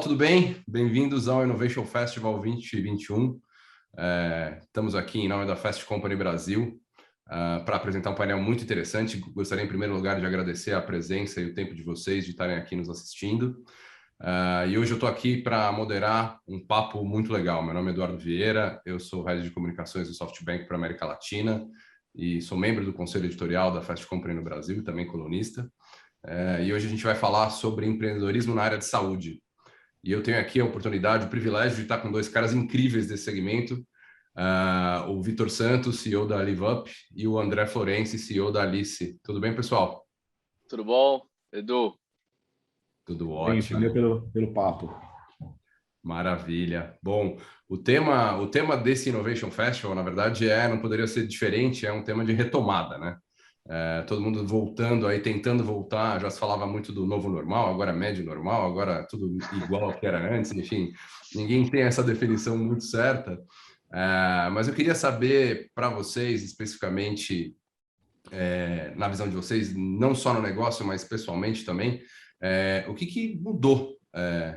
Pessoal, tudo bem? Bem-vindos ao Innovation Festival 2021. Estamos aqui em nome da Fast Company Brasil para apresentar um painel muito interessante. Gostaria, em primeiro lugar, de agradecer a presença e o tempo de vocês de estarem aqui nos assistindo. E hoje eu estou aqui para moderar um papo muito legal. Meu nome é Eduardo Vieira, eu sou Head de Comunicações do SoftBank para a América Latina e sou membro do Conselho Editorial da Fast Company no Brasil e também colunista. E hoje a gente vai falar sobre empreendedorismo na área de saúde. E eu tenho aqui a oportunidade, o privilégio de estar com dois caras incríveis desse segmento, o Vitor Santos, CEO da LiveUp, e o André Florenzi, CEO da Alice. Tudo bem, pessoal? Tudo bom, Edu? Tudo Bem, ótimo. valeu pelo papo. Maravilha. Bom, o tema desse Innovation Festival, na verdade, não poderia ser diferente, é um tema de retomada, né? Todo mundo voltando aí, tentando voltar, já se falava muito do novo normal, agora médio normal, agora tudo igual ao que era antes, enfim, ninguém tem essa definição muito certa, mas eu queria saber para vocês, especificamente, na visão de vocês, não só no negócio, mas pessoalmente também, o que mudou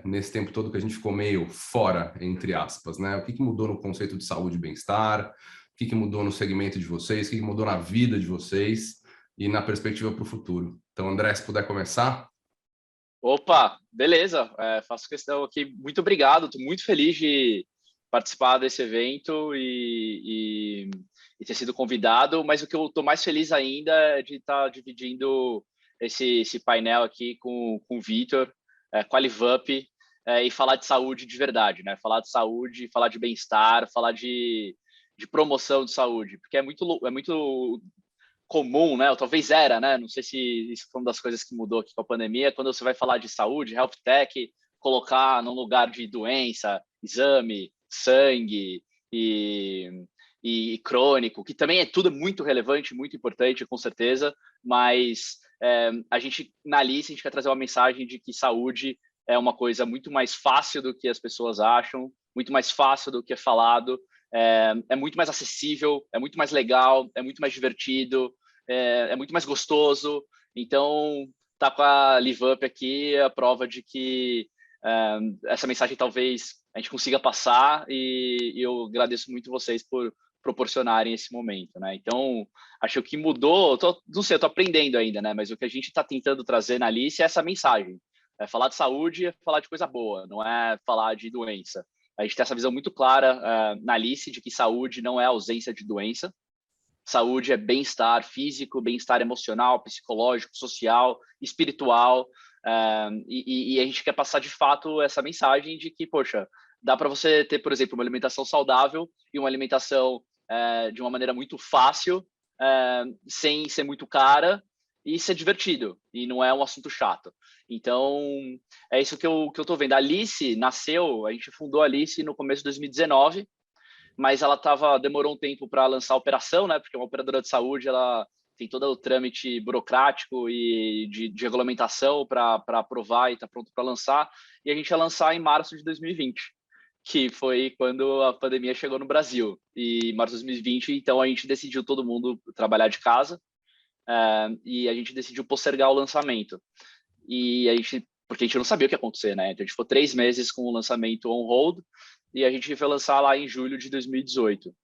nesse tempo todo que a gente ficou meio fora, entre aspas, né? O que mudou no conceito de saúde e bem-estar? O que mudou no segmento de vocês? O que mudou na vida de vocês e na perspectiva para o futuro? Então, André, se puder começar. Opa, beleza. Faço questão aqui. Muito obrigado. Estou muito feliz de participar desse evento e ter sido convidado. Mas o que eu estou mais feliz ainda é de estar dividindo esse painel aqui com o Vitor, com a LiveUp, e falar de saúde de verdade, né? Falar de saúde, falar de bem-estar, falar de promoção de saúde, porque é muito comum, né? Ou talvez era, né? Não sei se isso foi uma das coisas que mudou aqui com a pandemia, quando você vai falar de saúde, health tech, colocar num lugar de doença, exame, sangue e crônico, que também é tudo muito relevante, muito importante, com certeza, mas a gente, na Alice, a gente quer trazer uma mensagem de que saúde é uma coisa muito mais fácil do que as pessoas acham, muito mais fácil do que é falado, é muito mais acessível, é muito mais legal, é muito mais divertido, é muito mais gostoso. Então, tá com a LiveUp aqui a prova de que essa mensagem talvez a gente consiga passar e eu agradeço muito vocês por proporcionarem esse momento, né? Então, acho que mudou, não sei, eu tô aprendendo ainda, né? Mas o que a gente está tentando trazer na Alice é essa mensagem. É falar de saúde, é falar de coisa boa, não é falar de doença. A gente tem essa visão muito clara na Alice de que saúde não é ausência de doença. Saúde é bem-estar físico, bem-estar emocional, psicológico, social, espiritual. E a gente quer passar, de fato, essa mensagem de que, poxa, dá para você ter, por exemplo, uma alimentação saudável e uma alimentação de uma maneira muito fácil, sem ser muito cara e ser divertido. E não é um assunto chato. Então, é isso que eu estou vendo. A Alice nasceu, a gente fundou a Alice no começo de 2019, mas ela demorou um tempo para lançar a operação, né? Porque uma operadora de saúde, ela tem todo o trâmite burocrático e de regulamentação para aprovar e está pronto para lançar. E a gente ia lançar em março de 2020, que foi quando a pandemia chegou no Brasil. E em março de 2020, então a gente decidiu todo mundo trabalhar de casa e a gente decidiu postergar o lançamento. Porque a gente não sabia o que ia acontecer, né? Então a gente ficou 3 meses com o lançamento on hold e a gente foi lançar lá em julho de 2018.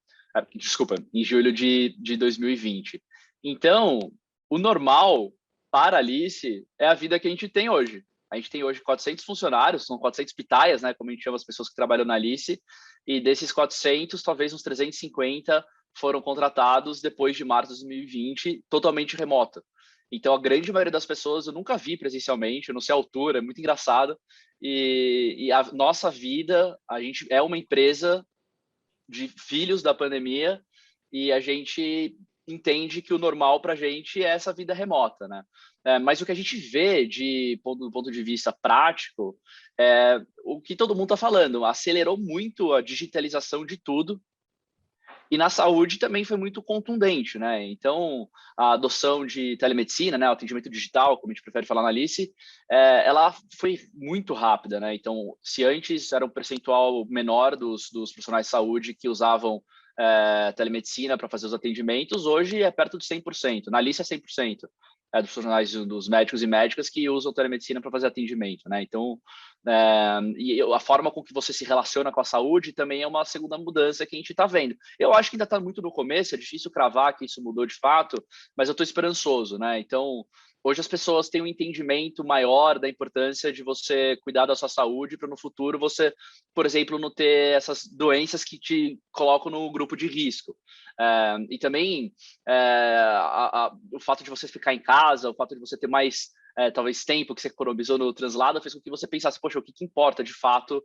Desculpa, em julho de 2020. Então, o normal para a Alice é a vida que a gente tem hoje. A gente tem hoje 400 funcionários, são 400 pitaias, né? Como a gente chama as pessoas que trabalham na Alice. E desses 400, talvez uns 350 foram contratados depois de março de 2020, totalmente remota. Então, a grande maioria das pessoas eu nunca vi presencialmente, eu não sei a altura, é muito engraçado. E a nossa vida, a gente é uma empresa de filhos da pandemia e a gente entende que o normal para a gente é essa vida remota, né? Mas o que a gente vê do ponto de vista prático é o que todo mundo está falando, acelerou muito a digitalização de tudo. E na saúde também foi muito contundente, né? Então, a adoção de telemedicina, né, o atendimento digital, como a gente prefere falar na Alice, ela foi muito rápida, né? Então, se antes era um percentual menor dos profissionais de saúde que usavam telemedicina para fazer os atendimentos, hoje é perto de 100%. Na Alice é 100%. dos profissionais, dos médicos e médicas que usam telemedicina para fazer atendimento, né? Então, e a forma com que você se relaciona com a saúde também é uma segunda mudança que a gente está vendo. Eu acho que ainda está muito no começo, é difícil cravar que isso mudou de fato, mas eu estou esperançoso, né? Então, hoje as pessoas têm um entendimento maior da importância de você cuidar da sua saúde para no futuro você, por exemplo, não ter essas doenças que te colocam no grupo de risco. E também o fato de você ficar em casa, o fato de você ter mais, talvez, tempo que você economizou no translado, fez com que você pensasse, poxa, o que importa de fato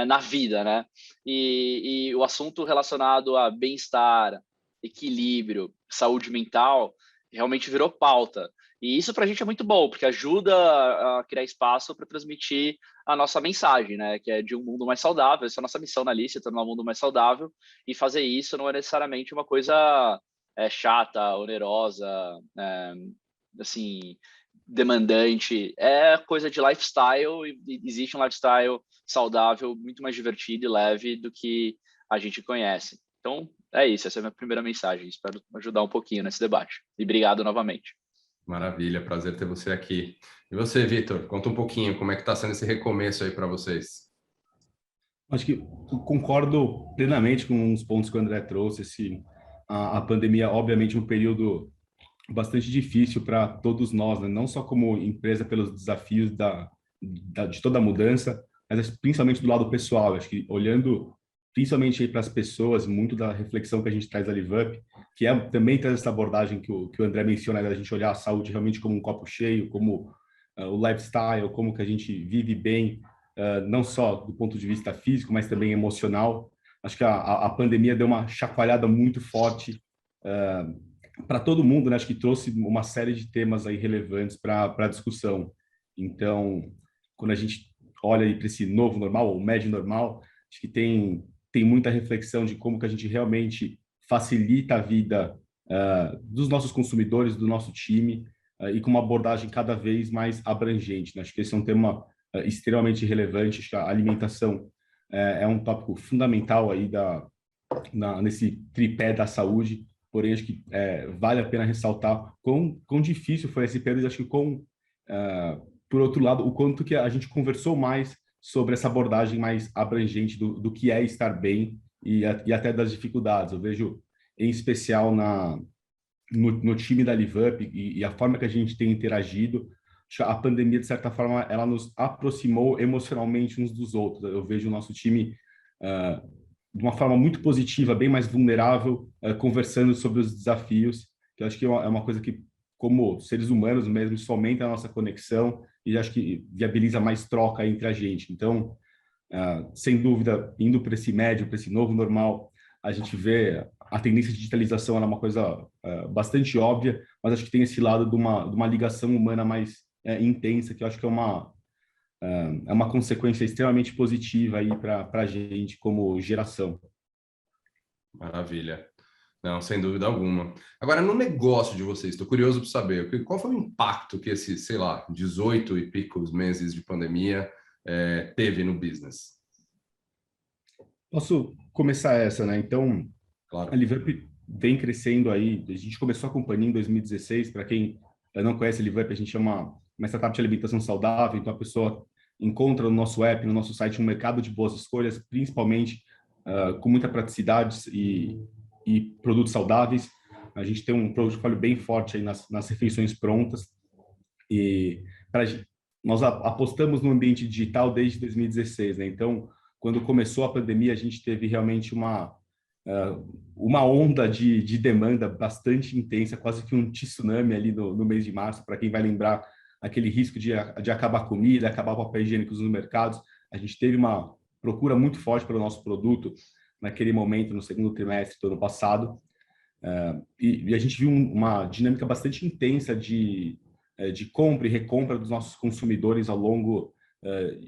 na vida, né? E o assunto relacionado a bem-estar, equilíbrio, saúde mental, realmente virou pauta. E isso para a gente é muito bom, porque ajuda a criar espaço para transmitir a nossa mensagem, né? Que é de um mundo mais saudável. Essa é a nossa missão na Alice, tornar um mundo mais saudável. E fazer isso não é necessariamente uma coisa chata, onerosa, assim, demandante. É coisa de lifestyle e existe um lifestyle saudável, muito mais divertido e leve do que a gente conhece. Então, é isso. Essa é a minha primeira mensagem. Espero ajudar um pouquinho nesse debate. E obrigado novamente. Maravilha, prazer ter você aqui. E você, Vitor, conta um pouquinho como é que está sendo esse recomeço aí para vocês. Acho que eu concordo plenamente com os pontos que o André trouxe. A pandemia, obviamente, é um período bastante difícil para todos nós, né? Não só como empresa pelos desafios de toda a mudança, mas principalmente do lado pessoal. Acho que olhando principalmente para as pessoas, muito da reflexão que a gente traz da LiveUp, que também traz essa abordagem que o André menciona, da gente olhar a saúde realmente como um copo cheio, como o lifestyle, como que a gente vive bem, não só do ponto de vista físico, mas também emocional. Acho que a pandemia deu uma chacoalhada muito forte para todo mundo, né? Acho que trouxe uma série de temas aí relevantes para a discussão. Então, quando a gente olha para esse novo normal, ou médio normal, acho que tem muita reflexão de como que a gente realmente facilita a vida dos nossos consumidores, do nosso time, e com uma abordagem cada vez mais abrangente, né? Acho que esse é um tema extremamente relevante. Acho que a alimentação é um tópico fundamental aí nesse tripé da saúde, porém acho que vale a pena ressaltar quão difícil foi esse período, e acho que por outro lado, o quanto que a gente conversou mais sobre essa abordagem mais abrangente do que é estar bem e até das dificuldades. Eu vejo, em especial, no time da LiveUp e a forma que a gente tem interagido, a pandemia, de certa forma, ela nos aproximou emocionalmente uns dos outros. Eu vejo o nosso time de uma forma muito positiva, bem mais vulnerável, conversando sobre os desafios, que eu acho que é uma coisa que, como seres humanos mesmo, isso aumenta a nossa conexão e acho que viabiliza mais troca entre a gente. Então, sem dúvida, indo para esse médio, para esse novo normal, a gente vê a tendência de digitalização, ela é uma coisa bastante óbvia, mas acho que tem esse lado de uma ligação humana mais intensa, que eu acho que é uma consequência extremamente positiva aí para a gente como geração. Maravilha. Não, sem dúvida alguma. Agora, no negócio de vocês, estou curioso para saber qual foi o impacto que esses, sei lá, 18 e picos meses de pandemia teve no business? Posso começar essa, né? Então, Claro. a LiveUp vem crescendo aí. A gente começou a companhia em 2016. Para quem não conhece a LiveUp, a gente é uma startup de alimentação saudável. Então, a pessoa encontra no nosso app, no nosso site, um mercado de boas escolhas, principalmente com muita praticidade e produtos saudáveis. A gente tem um portfólio bem forte aí nas refeições prontas. E nós apostamos no ambiente digital desde 2016, né? Então, quando começou a pandemia, a gente teve realmente uma onda de demanda bastante intensa, quase que um tsunami ali no mês de março. Para quem vai lembrar, aquele risco de acabar a comida, acabar papel higiênico nos mercados, a gente teve uma procura muito forte pelo nosso produto naquele momento, no segundo trimestre do ano passado. E a gente viu uma dinâmica bastante intensa de compra e recompra dos nossos consumidores ao longo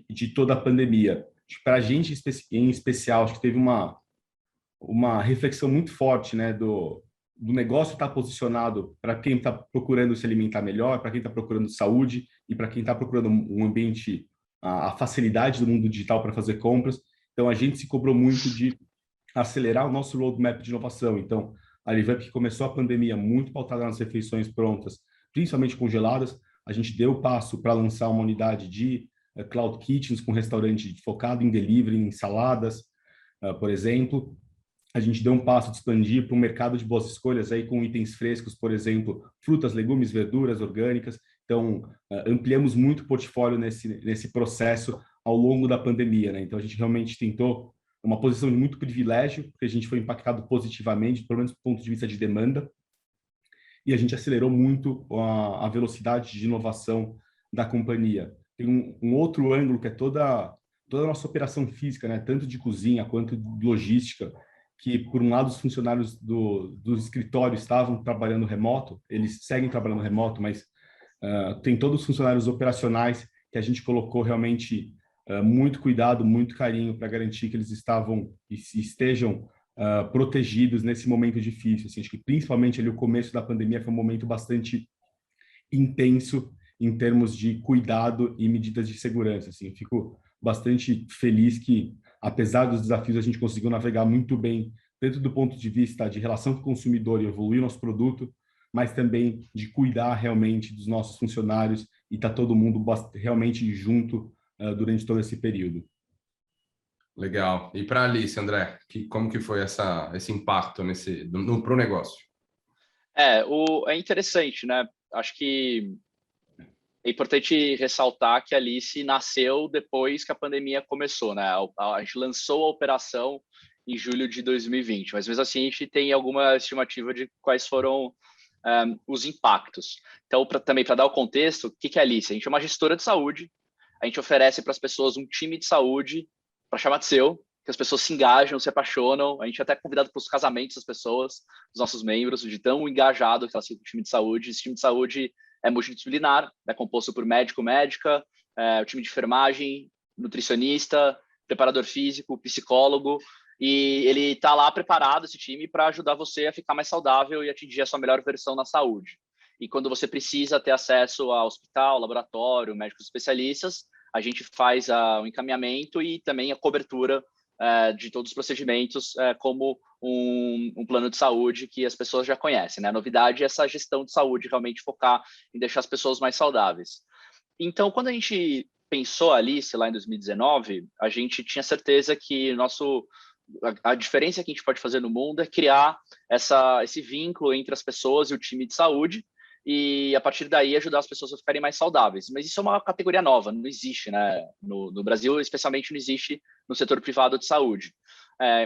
de toda a pandemia. Para a gente, em especial, acho que teve uma reflexão muito forte, né, do negócio estar posicionado para quem está procurando se alimentar melhor, para quem está procurando saúde e para quem está procurando um ambiente, a facilidade do mundo digital para fazer compras. Então, a gente se cobrou muito de acelerar o nosso roadmap de inovação. Então, a LiveUp, que começou a pandemia muito pautada nas refeições prontas, principalmente congeladas. A gente deu o passo para lançar uma unidade de Cloud Kitchens com restaurante focado em delivery, em saladas, por exemplo. A gente deu um passo de expandir para um mercado de boas escolhas aí com itens frescos, por exemplo, frutas, legumes, verduras orgânicas. Então, ampliamos muito o portfólio nesse processo ao longo da pandemia, né? Então, a gente realmente tentou uma posição de muito privilégio, porque a gente foi impactado positivamente, pelo menos do ponto de vista de demanda, e a gente acelerou muito a velocidade de inovação da companhia. Tem um outro ângulo que é toda a nossa operação física, né? Tanto de cozinha quanto de logística, que, por um lado, os funcionários do escritório estavam trabalhando remoto, eles seguem trabalhando remoto, mas tem todos os funcionários operacionais que a gente colocou realmente muito cuidado, muito carinho para garantir que eles estejam protegidos nesse momento difícil. Assim, acho que principalmente ali o começo da pandemia foi um momento bastante intenso em termos de cuidado e medidas de segurança. Assim, fico bastante feliz que, apesar dos desafios, a gente conseguiu navegar muito bem, tanto do ponto de vista de relação com o consumidor e evoluir nosso produto, mas também de cuidar realmente dos nossos funcionários e estar todo mundo realmente junto durante todo esse período. Legal. E para a Alice, André, como que foi esse impacto pro negócio? É interessante, né? Acho que é importante ressaltar que a Alice nasceu depois que a pandemia começou, né? A gente lançou a operação em julho de 2020, mas mesmo assim a gente tem alguma estimativa de quais foram os impactos. Então, também para dar o contexto, o que é a Alice? A gente é uma gestora de saúde, a gente oferece para as pessoas um time de saúde para chamar de seu, que as pessoas se engajam, se apaixonam. A gente é até convidado para os casamentos das pessoas, dos nossos membros, de tão engajado que elas ficam com o time de saúde. Esse time de saúde é multidisciplinar, é composto por médico, médica, o time de enfermagem, nutricionista, preparador físico, psicólogo, e ele está lá preparado, esse time, para ajudar você a ficar mais saudável e atingir a sua melhor versão na saúde. E quando você precisa ter acesso a hospital, laboratório, médicos especialistas, a gente faz o encaminhamento e também a cobertura de todos os procedimentos, como um plano de saúde que as pessoas já conhecem, né? A novidade é essa gestão de saúde, realmente focar em deixar as pessoas mais saudáveis. Então, quando a gente pensou a Alice lá em 2019, a gente tinha certeza que a diferença que a gente pode fazer no mundo é criar esse vínculo entre as pessoas e o time de saúde, e a partir daí ajudar as pessoas a ficarem mais saudáveis. Mas isso é uma categoria nova, não existe, né? No Brasil, especialmente, não existe no setor privado de saúde.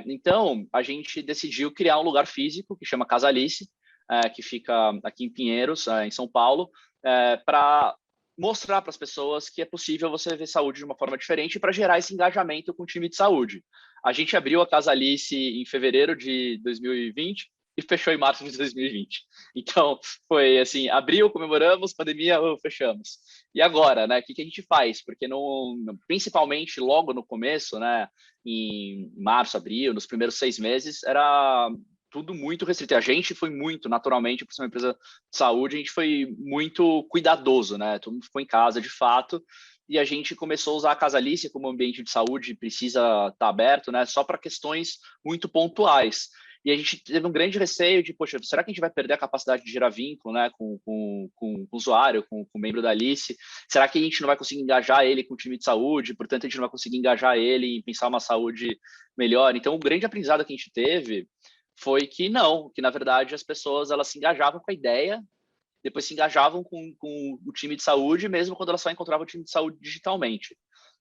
Então, a gente decidiu criar um lugar físico que chama Casa Alice, que fica aqui em Pinheiros, em São Paulo, para mostrar para as pessoas que é possível você ver saúde de uma forma diferente para gerar esse engajamento com o time de saúde. A gente abriu a Casa Alice em fevereiro de 2020 e fechou em março de 2020. Então, foi assim, abril, comemoramos, pandemia, fechamos. E agora, né, o que a gente faz? Porque principalmente logo no começo, né, em março, abril, nos primeiros 6 meses, era tudo muito restrito. A gente foi muito, naturalmente, por ser uma empresa de saúde, a gente foi muito cuidadoso, né? Todo mundo ficou em casa, de fato, e a gente começou a usar a Casa Alice como ambiente de saúde, precisa estar aberto, né? Só para questões muito pontuais. E a gente teve um grande receio de, poxa, será que a gente vai perder a capacidade de gerar vínculo, né, com o usuário, com o membro da Alice? Será que a gente não vai conseguir engajar ele com o time de saúde? Portanto, a gente não vai conseguir engajar ele e pensar uma saúde melhor? Então, o grande aprendizado que a gente teve foi que não, que na verdade as pessoas elas se engajavam com a ideia, depois se engajavam com o time de saúde, mesmo quando elas só encontravam o time de saúde digitalmente.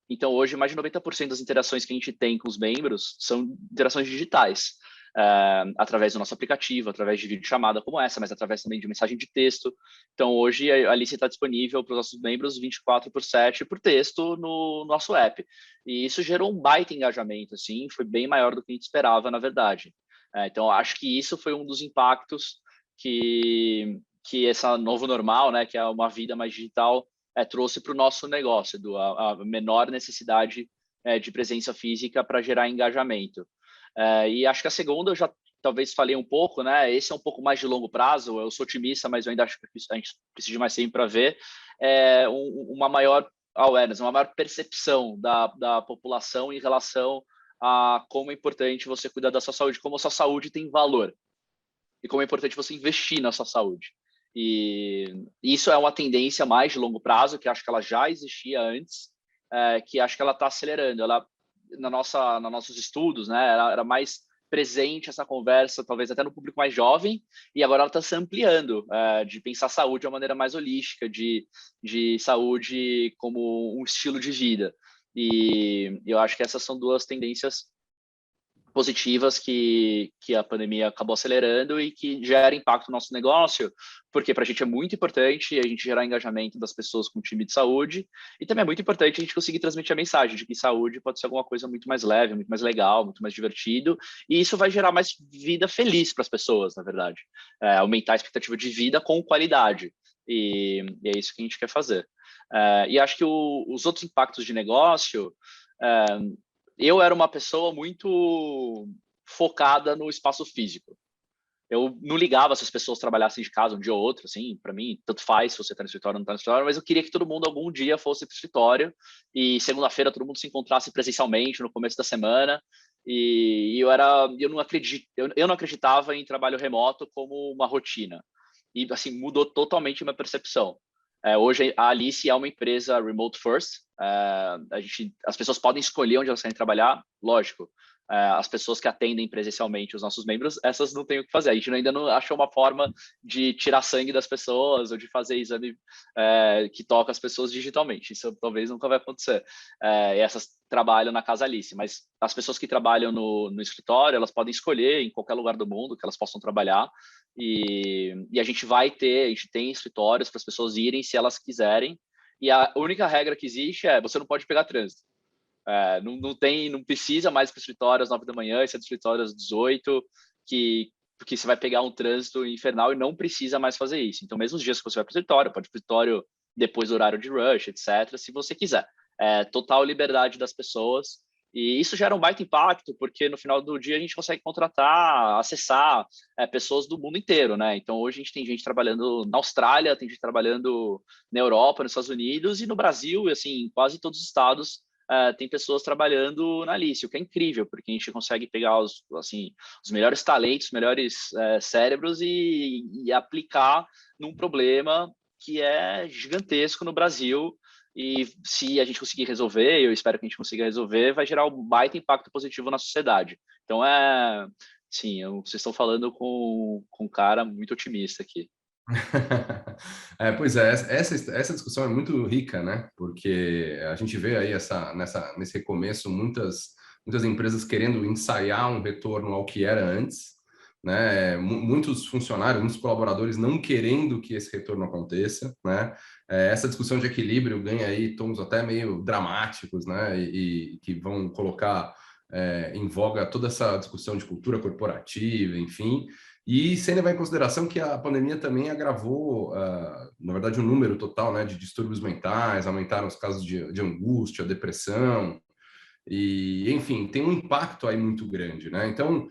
Então, hoje, mais de 90% das interações que a gente tem com os membros são interações digitais, através do nosso aplicativo, através de videochamada como essa, mas através também de mensagem de texto. Então, hoje, a Alice está disponível para os nossos membros 24/7 por texto no nosso app. E isso gerou um baita engajamento, assim, foi bem maior do que a gente esperava, na verdade. Então, acho que isso foi um dos impactos que essa novo normal, né, que é uma vida mais digital, trouxe para o nosso negócio, a menor necessidade de presença física para gerar engajamento. E acho que a segunda eu já talvez falei um pouco, né? Esse é um pouco mais de longo prazo, eu sou otimista, mas eu ainda acho que a gente precisa de mais tempo para ver uma maior awareness, uma maior percepção da população em relação a como é importante você cuidar da sua saúde, como a sua saúde tem valor e como é importante você investir na sua saúde. E isso é uma tendência mais de longo prazo, que acho que ela já existia antes, que acho que ela está acelerando. Ela, nos nossos estudos, né, era mais presente essa conversa, talvez até no público mais jovem, e agora ela está se ampliando, de pensar saúde de uma maneira mais holística, de saúde como um estilo de vida. E eu acho que essas são duas tendências positivas que a pandemia acabou acelerando e que gera impacto no nosso negócio, porque para a gente é muito importante a gente gerar engajamento das pessoas com o time de saúde, e também é muito importante a gente conseguir transmitir a mensagem de que saúde pode ser alguma coisa muito mais leve, muito mais legal, muito mais divertido, e isso vai gerar mais vida feliz para as pessoas, na verdade. Aumentar a expectativa de vida com qualidade, e é isso que a gente quer fazer. E acho que os outros impactos de negócio, eu era uma pessoa muito focada no espaço físico. Eu não ligava se as pessoas trabalhassem de casa um dia ou outro, assim, para mim, tanto faz se você está no escritório ou não está no escritório, mas eu queria que todo mundo algum dia fosse para o escritório e segunda-feira todo mundo se encontrasse presencialmente no começo da semana. E eu não acreditava em trabalho remoto como uma rotina. E assim mudou totalmente a minha percepção. Hoje a Alice é uma empresa remote first. As pessoas podem escolher onde elas querem trabalhar, lógico. As pessoas que atendem presencialmente os nossos membros, essas não têm o que fazer. A gente ainda não achou uma forma de tirar sangue das pessoas ou de fazer exame que toca as pessoas digitalmente. Isso talvez nunca vai acontecer. E essas trabalham na Casa Alice, mas as pessoas que trabalham no escritório, elas podem escolher em qualquer lugar do mundo que elas possam trabalhar. E a gente tem escritórios para as pessoas irem se elas quiserem. E a única regra que existe é você não pode pegar trânsito. Não precisa mais ir para o escritório às 9 da manhã, isso é do escritório às 18, porque você vai pegar um trânsito infernal e não precisa mais fazer isso. Então, mesmo os dias que você vai para o escritório, pode ir para o escritório depois do horário de rush, etc., se você quiser. Total liberdade das pessoas. E isso gera um baita impacto, porque no final do dia a gente consegue contratar, acessar pessoas do mundo inteiro, né? Então, hoje a gente tem gente trabalhando na Austrália, tem gente trabalhando na Europa, nos Estados Unidos e no Brasil, e assim, em quase todos os estados tem pessoas trabalhando na Alice, o que é incrível, porque a gente consegue pegar os melhores talentos, os melhores cérebros e aplicar num problema que é gigantesco no Brasil. E se a gente conseguir resolver, eu espero que a gente consiga resolver, vai gerar um baita impacto positivo na sociedade. Então, sim, vocês estão falando com um cara muito otimista aqui. Pois é, essa discussão é muito rica, né? Porque a gente vê aí nesse recomeço muitas empresas querendo ensaiar um retorno ao que era antes, né? Muitos funcionários, muitos colaboradores não querendo que esse retorno aconteça, né? Essa discussão de equilíbrio ganha aí tons até meio dramáticos, né? E que vão colocar em voga toda essa discussão de cultura corporativa, enfim. E sem levar em consideração que a pandemia também agravou, na verdade, o número total, né, de distúrbios mentais, aumentaram os casos de angústia, depressão, e, enfim, tem um impacto aí muito grande, né? Então,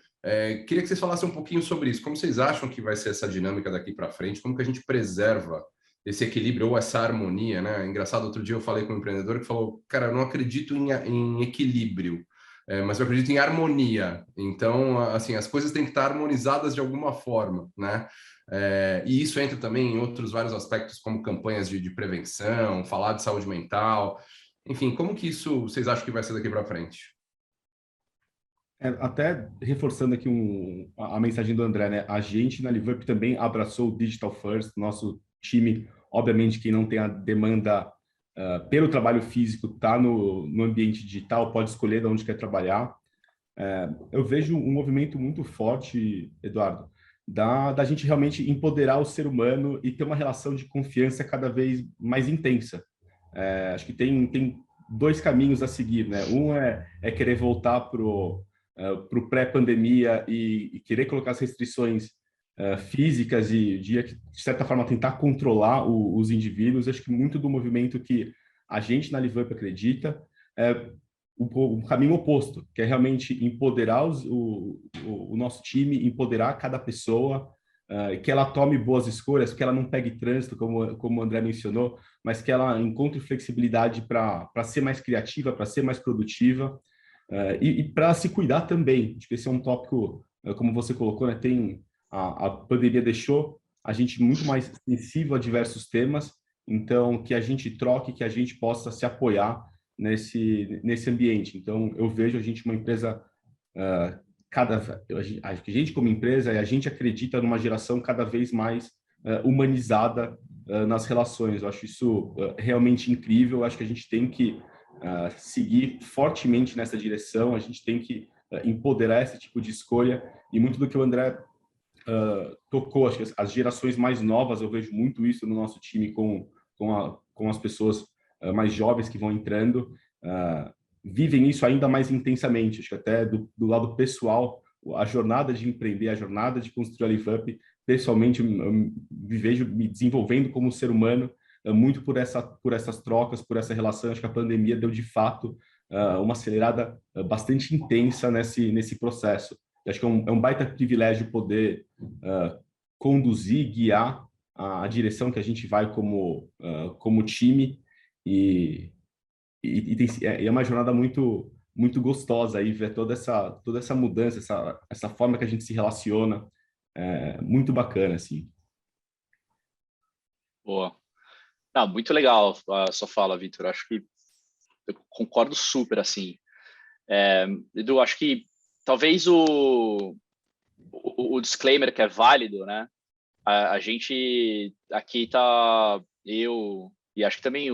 queria que vocês falassem um pouquinho sobre isso. Como vocês acham que vai ser essa dinâmica daqui para frente? Como que a gente preserva esse equilíbrio ou essa harmonia, né? Engraçado, outro dia eu falei com um empreendedor que falou, cara, eu não acredito em equilíbrio, mas eu acredito em harmonia. Então, assim, as coisas têm que estar harmonizadas de alguma forma, né? E isso entra também em outros vários aspectos, como campanhas de prevenção, falar de saúde mental. Enfim, como que isso vocês acham que vai ser daqui para frente? Até reforçando aqui a mensagem do André, né? A gente na LiveUp também abraçou o Digital First, nosso time, obviamente, quem não tem a demanda pelo trabalho físico, está no ambiente digital, pode escolher de onde quer trabalhar. Eu vejo um movimento muito forte, Eduardo, da gente realmente empoderar o ser humano e ter uma relação de confiança cada vez mais intensa. Acho que tem dois caminhos a seguir, né? Um é querer voltar para o pré-pandemia e querer colocar as restrições físicas e, de certa forma, tentar controlar os indivíduos. Acho que muito do movimento que a gente na LiveUp acredita é o caminho oposto, que é realmente empoderar o nosso time, empoderar cada pessoa, que ela tome boas escolhas, que ela não pegue trânsito, como o André mencionou, mas que ela encontre flexibilidade para ser mais criativa, para ser mais produtiva, e para se cuidar também. Acho que esse é um tópico, como você colocou, né? A pandemia deixou a gente muito mais sensível a diversos temas, então que a gente troque, que a gente possa se apoiar nesse ambiente. Então, eu vejo a gente uma empresa acho que a gente como empresa, a gente acredita numa geração cada vez mais humanizada nas relações. Eu acho isso realmente incrível. Eu acho que a gente tem que seguir fortemente nessa direção. A gente tem que empoderar esse tipo de escolha. E muito do que o André tocou, acho que as gerações mais novas, eu vejo muito isso no nosso time com as pessoas mais jovens que vão entrando, vivem isso ainda mais intensamente. Acho que até do lado pessoal, a jornada de empreender, a jornada de construir a LiveUp, pessoalmente, eu me vejo me desenvolvendo como ser humano, muito por essas trocas, por essa relação. Acho que a pandemia deu, de fato, uma acelerada bastante intensa nesse processo. Eu acho que é um baita privilégio poder conduzir, guiar a direção que a gente vai como time, e é uma jornada muito gostosa aí ver toda essa mudança, essa forma que a gente se relaciona, muito bacana, assim. Boa. Não, muito legal a sua fala, Vitor. Acho que eu concordo super, assim. Edu, acho que talvez o disclaimer que é válido, né? A gente aqui tá, eu e acho que também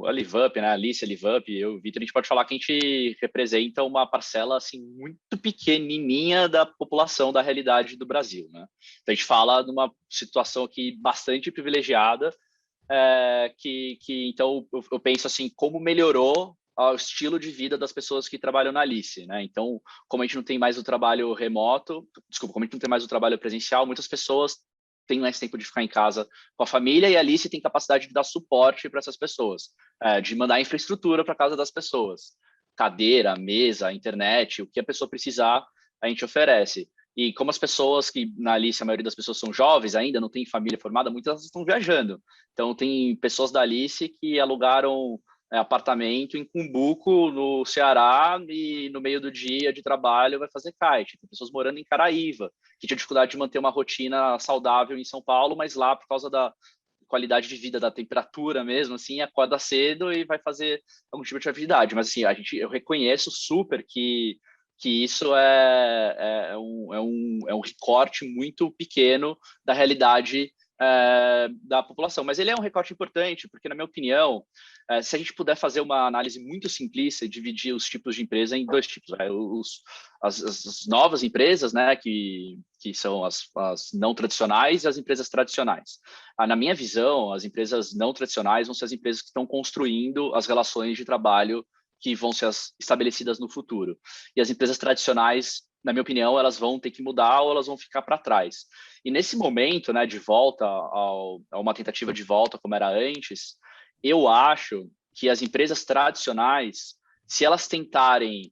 a LiveUp, né? A Alice, a LiveUp, eu e o Vitor, a gente pode falar que a gente representa uma parcela assim muito pequenininha da população, da realidade do Brasil, né? Então a gente fala de uma situação aqui bastante privilegiada, que então eu penso assim, como melhorou o estilo de vida das pessoas que trabalham na Alice, né? Então, como a gente não tem mais o trabalho remoto, como a gente não tem mais o trabalho presencial, muitas pessoas têm mais tempo de ficar em casa com a família, e a Alice tem capacidade de dar suporte para essas pessoas, de mandar infraestrutura para casa das pessoas, cadeira, mesa, internet, o que a pessoa precisar, a gente oferece. E como as pessoas que na Alice, a maioria das pessoas são jovens ainda, não tem família formada, muitas estão viajando. Então, tem pessoas da Alice que alugaram apartamento em Cumbuco, no Ceará, e no meio do dia de trabalho vai fazer kite. Tem pessoas morando em Caraíva, que tinham dificuldade de manter uma rotina saudável em São Paulo, mas lá, por causa da qualidade de vida, da temperatura mesmo, assim, acorda cedo e vai fazer algum tipo de atividade. Mas, assim, eu reconheço super que isso é um recorte muito pequeno da realidade da população. Mas ele é um recorte importante, porque, na minha opinião, se a gente puder fazer uma análise muito simplista e dividir os tipos de empresa em dois tipos, as novas empresas, né, que são as não tradicionais, e as empresas tradicionais. Na minha visão, as empresas não tradicionais vão ser as empresas que estão construindo as relações de trabalho que vão ser estabelecidas no futuro. E as empresas tradicionais, na minha opinião, elas vão ter que mudar ou elas vão ficar para trás. E nesse momento, né, de volta a uma tentativa de volta como era antes, eu acho que as empresas tradicionais, se elas tentarem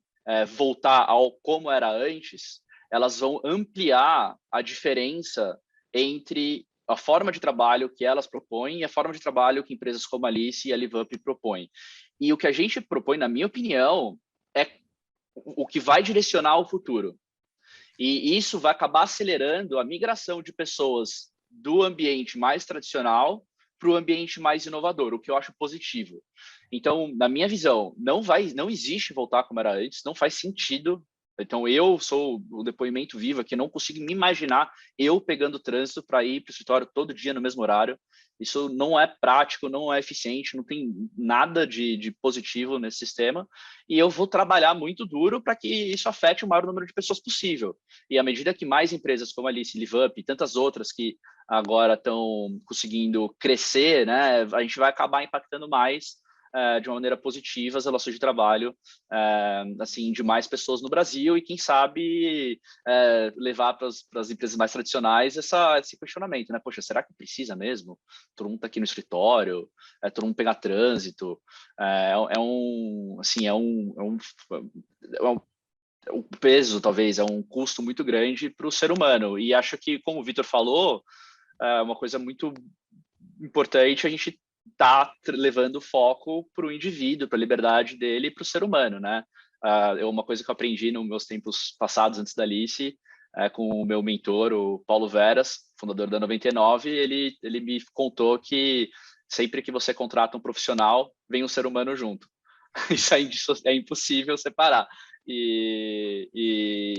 voltar ao como era antes, elas vão ampliar a diferença entre a forma de trabalho que elas propõem e a forma de trabalho que empresas como a Alice e a LiveUp propõem. E o que a gente propõe, na minha opinião, é o que vai direcionar o futuro. E isso vai acabar acelerando a migração de pessoas do ambiente mais tradicional para o ambiente mais inovador, o que eu acho positivo. Então, na minha visão, não existe voltar como era antes, não faz sentido. Então, eu sou o depoimento vivo aqui, não consigo me imaginar eu pegando trânsito para ir para o escritório todo dia no mesmo horário. Isso não é prático, não é eficiente, não tem nada de positivo nesse sistema. E eu vou trabalhar muito duro para que isso afete o maior número de pessoas possível. E à medida que mais empresas como a Alice, LiveUp e tantas outras que agora estão conseguindo crescer, né, a gente vai acabar impactando mais de uma maneira positiva as relações de trabalho assim, de mais pessoas no Brasil, e quem sabe levar para as empresas mais tradicionais esse questionamento, né? Poxa, será que precisa mesmo? Todo mundo está aqui no escritório, todo mundo pegar trânsito, o peso, talvez, é um custo muito grande para o ser humano. E acho que, como o Vitor falou, uma coisa muito importante, a gente está levando o foco para o indivíduo, para a liberdade dele e para o ser humano, né? Uma coisa que eu aprendi nos meus tempos passados, antes da Alice, com o meu mentor, o Paulo Veras, fundador da 99, ele me contou que sempre que você contrata um profissional, vem um ser humano junto. Isso é impossível separar. E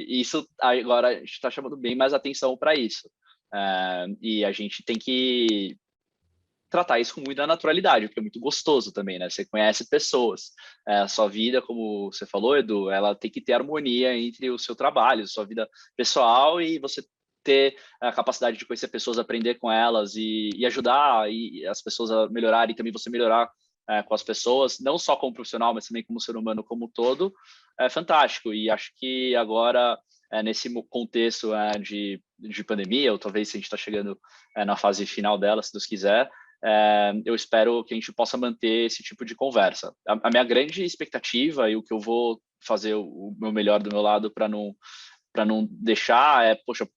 isso agora a gente está chamando bem mais atenção para isso. E a gente tem que tratar isso com muita naturalidade, porque é muito gostoso também, né? Você conhece pessoas. A sua vida, como você falou, Edu, ela tem que ter harmonia entre o seu trabalho, sua vida pessoal, e você ter a capacidade de conhecer pessoas, aprender com elas e ajudar as pessoas a melhorarem, e também você melhorar com as pessoas, não só como profissional, mas também como ser humano como um todo, é fantástico. E acho que agora, nesse contexto de pandemia, ou talvez se a gente está chegando na fase final dela, se Deus quiser, eu espero que a gente possa manter esse tipo de conversa. A minha grande expectativa e o que eu vou fazer o meu melhor do meu lado para não deixar poxa,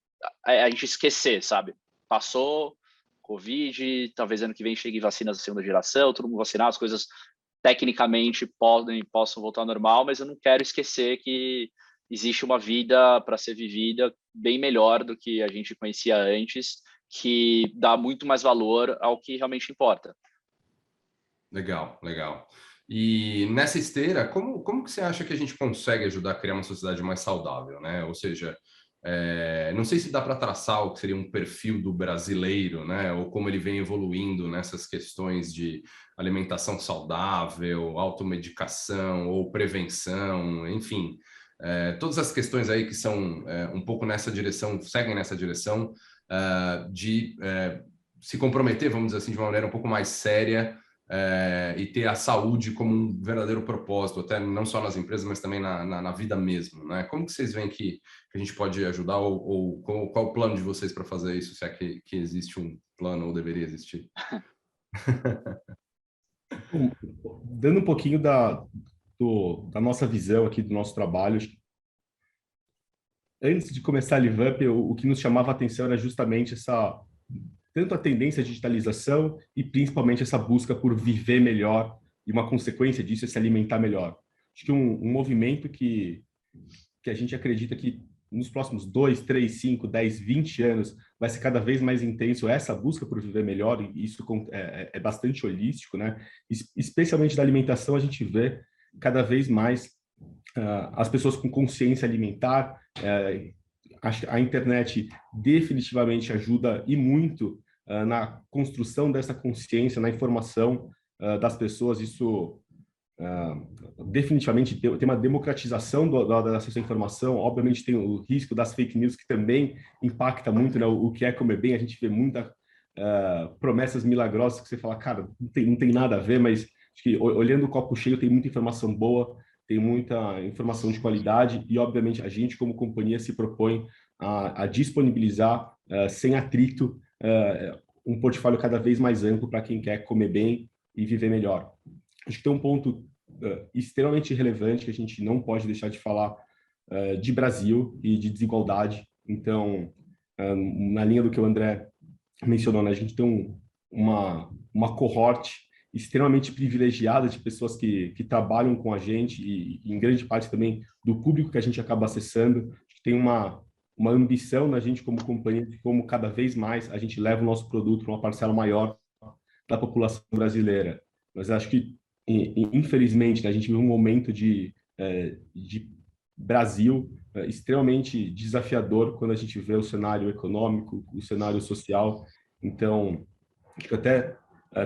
a gente esquecer, sabe? Passou Covid, talvez ano que vem chegue vacinas da segunda geração, todo mundo vacinado, as coisas tecnicamente possam voltar ao normal, mas eu não quero esquecer que existe uma vida para ser vivida bem melhor do que a gente conhecia antes, que dá muito mais valor ao que realmente importa. Legal, legal. E nessa esteira, como que você acha que a gente consegue ajudar a criar uma sociedade mais saudável, né? Ou seja, não sei se dá para traçar o que seria um perfil do brasileiro, né? Ou como ele vem evoluindo nessas questões de alimentação saudável, automedicação ou prevenção, enfim. Todas as questões aí que são um pouco nessa direção, seguem nessa direção de se comprometer, vamos dizer assim, de uma maneira um pouco mais séria e ter a saúde como um verdadeiro propósito, até não só nas empresas, mas também na vida mesmo, né? Como que vocês veem que a gente pode ajudar ou qual o plano de vocês para fazer isso, se é que existe um plano ou deveria existir? Dando um pouquinho da nossa visão aqui, do nosso trabalho, antes de começar a LiveUp, o que nos chamava a atenção era justamente tanto a tendência à digitalização e principalmente essa busca por viver melhor e uma consequência disso é se alimentar melhor. Acho que um movimento que a gente acredita que nos próximos 2, 3, 5, 10, 20 anos vai ser cada vez mais intenso essa busca por viver melhor, e isso é bastante holístico, né? Especialmente da alimentação, a gente vê cada vez mais as pessoas com consciência alimentar. A internet definitivamente ajuda e muito na construção dessa consciência, na informação das pessoas. Isso definitivamente tem uma democratização da acesso à informação. Obviamente tem o risco das fake news, que também impacta muito, né, o que é comer bem. A gente vê muitas promessas milagrosas que você fala, cara, não tem nada a ver, mas acho que olhando o copo cheio tem muita informação boa, tem muita informação de qualidade e, obviamente, a gente, como companhia, se propõe a disponibilizar, sem atrito, um portfólio cada vez mais amplo para quem quer comer bem e viver melhor. Acho que tem um ponto extremamente relevante que a gente não pode deixar de falar de Brasil e de desigualdade. Então, na linha do que o André mencionou, né, a gente tem uma cohorte extremamente privilegiada de pessoas que trabalham com a gente e em grande parte também do público que a gente acaba acessando. Tem uma ambição na gente como companhia de como cada vez mais a gente leva o nosso produto para uma parcela maior da população brasileira. Mas acho que, infelizmente, né, a gente vive um momento de Brasil extremamente desafiador quando a gente vê o cenário econômico, o cenário social. Então, acho que até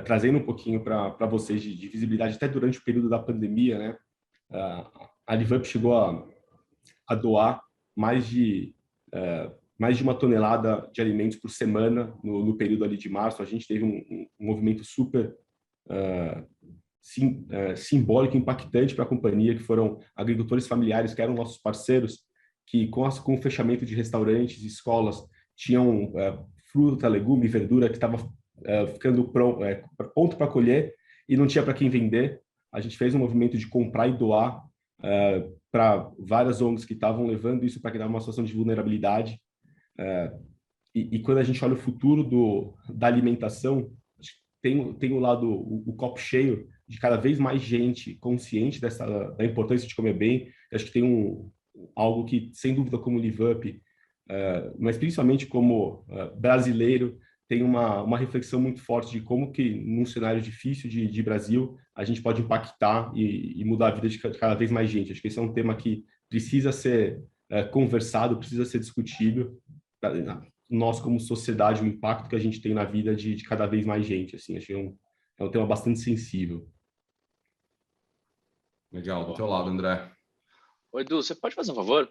trazendo um pouquinho para vocês de visibilidade, até durante o período da pandemia, né, a LiveUp chegou a doar mais de 1 tonelada de alimentos por semana no período ali de março. A gente teve um movimento super simbólico, impactante para a companhia, que foram agricultores familiares, que eram nossos parceiros, que com o fechamento de restaurantes, escolas, tinham fruta, legume, verdura que estava ficando pronto para colher e não tinha para quem vender. A gente fez um movimento de comprar e doar para várias ONGs que estavam levando isso para criar uma situação de vulnerabilidade. E quando a gente olha o futuro da alimentação, tem o lado, o copo cheio de cada vez mais gente consciente da importância de comer bem. Eu acho que tem algo que, sem dúvida, como LiveUp, mas principalmente como brasileiro, tem uma reflexão muito forte de como que, num cenário difícil de Brasil, a gente pode impactar e mudar a vida de cada vez mais gente. Acho que esse é um tema que precisa ser conversado, precisa ser discutido. Nós, como sociedade, o impacto que a gente tem na vida de cada vez mais gente. Assim, acho que é um tema bastante sensível. Legal, do teu lado, André. Oi, Edu, você pode fazer um favor?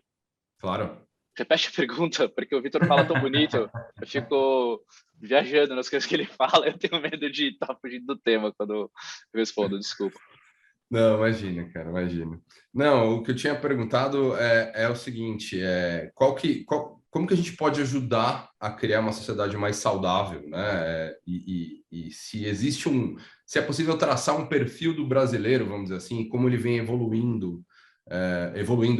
Claro. Repete a pergunta, porque o Vitor fala tão bonito, eu fico viajando nas coisas que ele fala, eu tenho medo de estar fugindo do tema quando eu respondo, desculpa. Não, imagina, cara, imagina. Não, o que eu tinha perguntado é o seguinte, como que a gente pode ajudar a criar uma sociedade mais saudável, né? E se existe se é possível traçar um perfil do brasileiro, vamos dizer assim, como ele vem evoluindo,